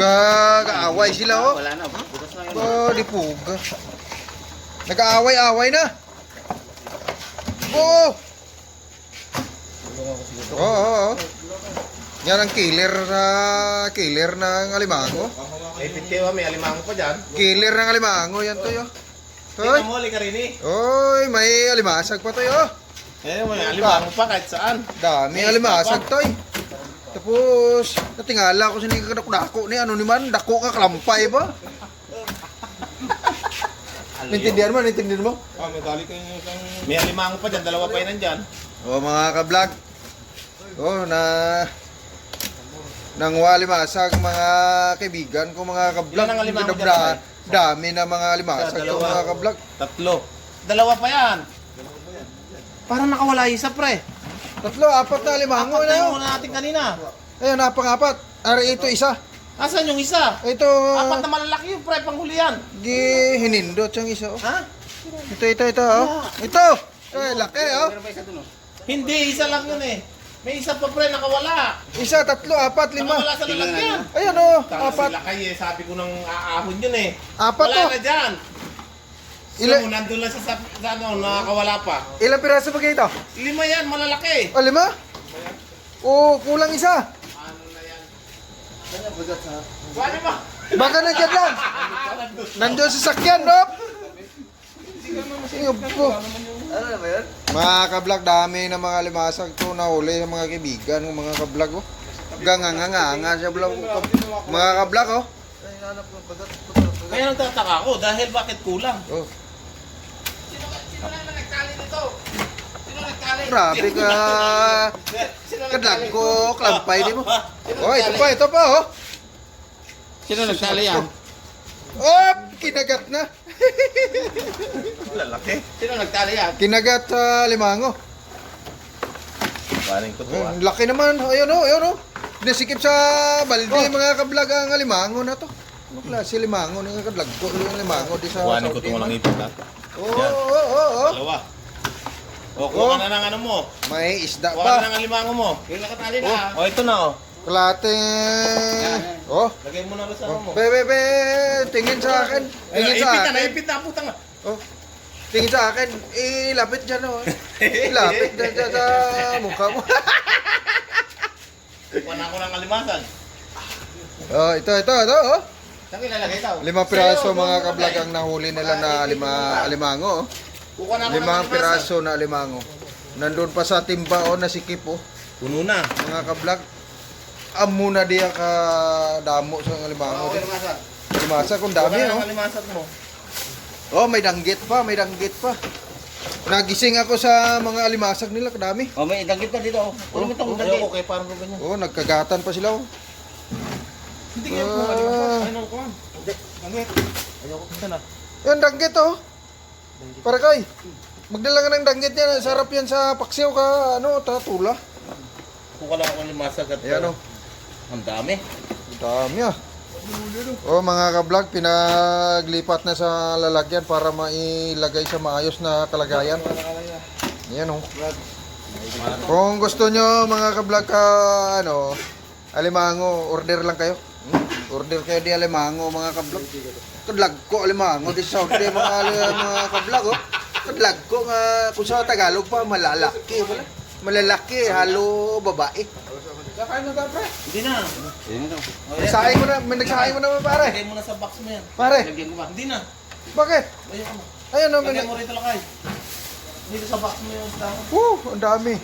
Nag-aaway sila, oh. Wala na. Bukas na yun. Oh, di puga. Nag-aaway-away na. Oh! Oo. Yan ang killer ng alimango. Eh, pitkewa, may alimango pa dyan. Killer ng alimango yan, Toy. Tingnan mo, ka rin eh. Oy, may alimasag pa, Toy, oh. Eh, may alimango pa kahit saan. Dami alimasag, Toy. Tapos, natingala ko sa dako ni ano naman, dako ka klampay ba? Nintindihan mo? Oh, may dali kayo yung... May alimango pa dyan, dalawa pa yun nandyan. Oh, mga ka-vlog. Oh, nang walimasag mga kaibigan ko, mga ka-vlog. Ilan ang alimango dyan, dami na mga alimasag ko, mga ka-vlog. Tatlo. Dalawa pa yan. Parang nakawala isa, pre. Tatlo, apat na alimango Apat na na yun. yung natin kanina. Ayun, napang-apat. Ari, ito isa. Asan yung isa? Ito, Apat na malalaki yung pre, panghuli yan. hinindot yung isa, oh. Ha? Ito, oh. Ito! Ay, laki, oh. Hindi, isa lang yun eh. May isa pa pre, nakawala. Isa, tatlo, apat, lima. Nakawala sa lalagyan. Ayan, oh. Tama Apat. sila kayo eh, sabi ko nang aahon yun eh. Apat, Wala oh. na dyan. Ilan- So, nandun lang sa ano, nakakawala pa. Ilang piraso ba kayo ito? 5 yan, malalaki. O, 5? Oh, kulang isa. Ano na yan? Wala ba? Baka nandiyan lang. Nandiyan sa sakyan, no? Sige po. Ano na ba yun? Mga ka-vlog, dami na mga limasag to na huli ng mga kaibigan ng mga ka-vlog, oh. Ganganga siya vlog. Mga ka-vlog, oh. Kaya nagtataka ako dahil bakit kulang? Oh. Sino lang nagtali nito? Sino nagtali? Grabe ka. Sino Kadlag ko, klampay di mo. Oh, ito pa, oh. Sino nagtali yan? Oh, kinagat na. Lalaki. Sino nagtali yan? Kinagat sa limango. Paring ko to ah. Laki naman. Ayun, oh. Nasikip sa balde mga ka-vlog ang limango na to. Ano klase limango ng ka-vlog ko? Yung limango di sa Kuhanin ko Saudi itong walang man. ipit ha. Oo. Dalawa. O, kuha ka na ng ano mo. May isda Kuha ka na pa. ng alimango mo. Yung nakatali na. O, ito na oh. Kalate. Oh. Lagay mo na rin sa ano mo. Be. Tingin sa akin. Tingin sa akin. Ipit na, putang na. Oh. Tingin sa akin. Ilapit dyan, oh. Ilapit dyan sa mukha mo. Kuha na ako ng alimasan. Oh, ito, oh. Saan ilalagay ito? 5 piraso mga ka-vlog ang nahuli nila na alimango, oh. Kuha na ako ng 5 alimasan. piraso na alimango. Nandun pa sa timba, oh, nasikip, oh. Puno na. Mga ka-vlog. Amo na diya ka damo sa alimango. alimasan. Limasa kung Kuha dami, na ng oh. alimasan mo. Oh, may danggit pa. Nagising ako sa mga alimasag nila, kadami. Oh, may danggit pa dito. Oh. Kunin mo itong danggit. Ayoko kay parang ganyan. Oh, nagkagatan pa sila, oh. Hindi kaya po alimasan. Ay, kuha. Hindi. Danggit. Ayoko. Saan na? Yan, danggit, oh. Para kay. Magdala ka ng danggit yan. Sarap yan sa paksiw ka, tatula. Kuha lang ako ng alimasan. Ayan, oh. Ang dami. Dami, ah. Oh, mga ka-vlog, pinaglipat na sa lalagyan para mailagay sa maayos na kalagayan. Ayan, oh. Kung gusto nyo, mga ka-vlog, alimango, order lang kayo. Order kayo di alimango, mga ka-vlog. Kadlag ko, alimango, di sa Saudi, mga ka-vlog, oh. Kadlag ko, kung sa Tagalog pa, malalaki. Malalaki, halo babae. Kakain na tayo, pre. Hindi na. Nagsaing mo na, pare. Lagay mo na sa box mo yan. Pare, Lagyan mo ba? Hindi na. bakit? Ayoko mo. Ayan, oh. Lagyan mo rito lakay. Dito sa box mo yung isda mo. Ang dami.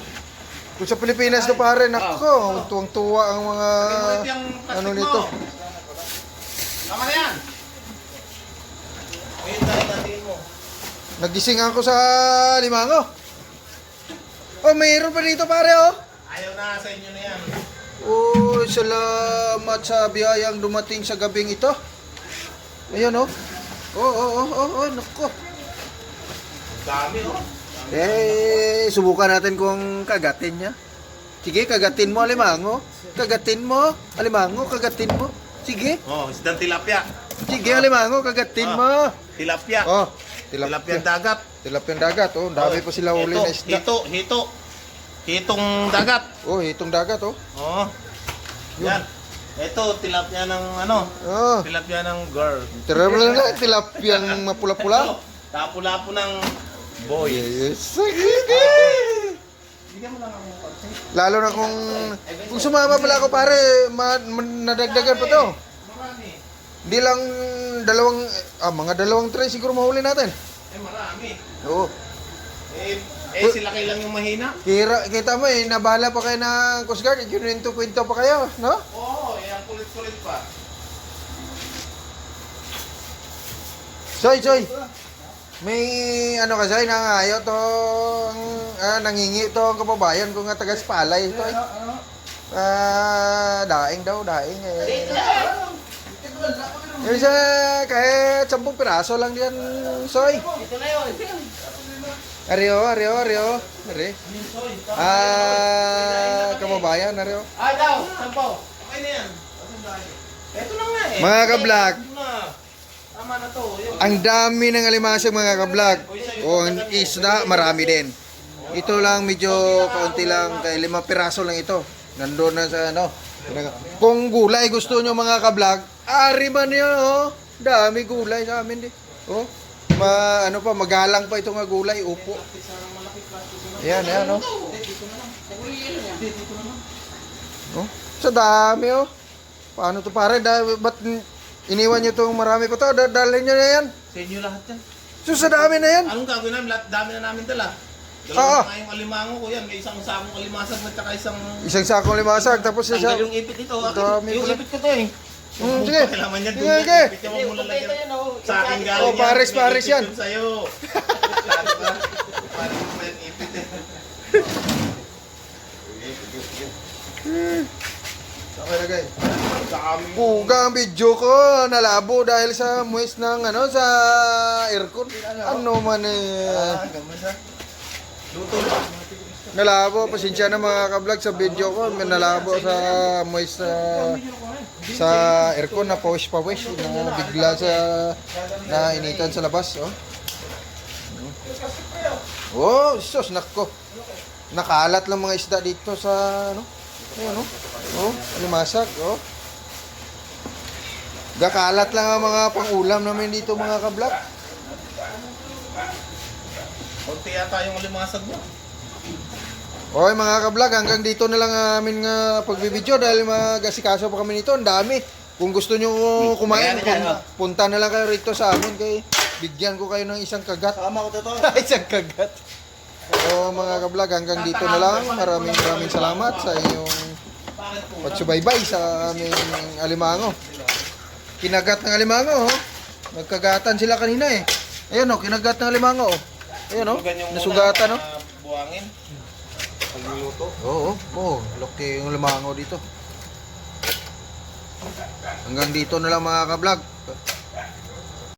Kung sa Pilipinas na pare, nako, tuwang-tuwa ang mga Lagyan mo rito yung plastic ano mo. nito. Tama na yan. Ayun, dating mo. Nagising ako sa limango. Oh, mayroon pa dito pare, oh. Ayaw na, sa inyo na yan. Oh, salamat sa biyayang dumating sa gabing ito. Ayun, oh. Oh, nako. Dami, oh. Subukan natin kung kagatin niya. Sige, kagatin mo, alimango. Kagatin mo, alimango, kagatin mo. Sige. Oh, isdang tilapia. Sige, alimango, kagatin mo. Tilapia. Oh, Tilapia dagat. Tilapia dagat, oh. Dami pa sila huli na isda. Hitong dagat. Oh, hitong dagat, oh. Oh. Yan. Ito, tilapia ng ano? Oh. Tilapia ng girl. Tira mo lang na, tilapiyang mapula-pula. Tapula-po ng boy. Yes. Bigyan mo lang ako ng konti. Lalo na kung sumama pala ako pare, nadagdagan pa to. Marami. Hindi lang mga dalawang tray siguro mahuli natin. Marami. Oo. Sila kailang yung mahina? Kita mo nabala pa kayo ng Coast Guard, kwento pa kayo, no? Oo, ang kulit-kulit pa. Soy! May ano kasi nangayo to, nangingi to ang kababayan ko nga taga Spalay to. Daing daw. Yung isa, kahit 10 piraso lang diyan, Soy. Ito na yun. Aryo. Are. Kababayan, Aryo. Ay, daw. Sampo. Okay na yan. Ito na nga eh. Mga kablog, Ito na. Tama na to. Yung... ang dami ng alimasag mga kablog. O ang isda, marami din. Ito lang, medyo kaunti lang, kay 5 piraso lang ito. Nandun na sa ano. Kung gulay gusto nyo mga kablog, ari man yun, oh. Dami gulay sa amin, di. Oh. Magalang pa ito nga gulay, upo. Ayan, oh. Oh, sa dami, oh. Paano to pare? Ba't iniwan nyo itong marami pa to? Dalhin nyo na yan. Sa inyo lahat yan. So, sa dami na yan. Anong gagawin namin? Lahat dami na namin dala. Oo. Dalawa na yung alimango ko yan. May isang sakong alimasag at saka isang... Isang sakong limasag, tapos Tanggal yung ipit ito. Dami Yung pala. ipit ko to eh. Sige. Kailangan yan. Sige, sige. Ipit yung mula lang yan. Yan, oh. Sa akin galing Oh, pares May ipit yan. yun sa'yo. Pares mo yung ipit eh. Okay na guys. Sa amin. Puga ang video ko, nalabo dahil sa muwis ng sa aircon. Ano man Luto ba? nalabo, pasensya na mga kablog sa video ko, nalabo sa muwis sa aircon na pawis na bigla sa nainitan sa labas, oh. Oh, sus, nako. Nakalat lang mga isda dito sa Ayan, oh. Oh, limasag, oh. Gakalat lang ang mga pang-ulam namin dito mga kablog. Kunti yata yung limasag mo. Okay mga kablog, hanggang dito na lang amin nga pagbibideo dahil mag-asikaso pa kami nito. Ang dami. Kung gusto nyo kumain, punta na lang kayo rito sa amin kay bigyan ko kayo ng isang kagat. Tama ko to. Isang kagat. So mga kablog, hanggang dito na lang. Maraming salamat sa inyong pagsubaybay sa aming alimango. Kinagat ng alimango, oh. Nagkagatan sila kanina eh. Ayan oh, kinagat ng alimango, oh. Ayan oh, nasugatan oh. Buhangin. Pagluluto. Oo, laki yung alimango dito. Hanggang dito na lang mga kablog.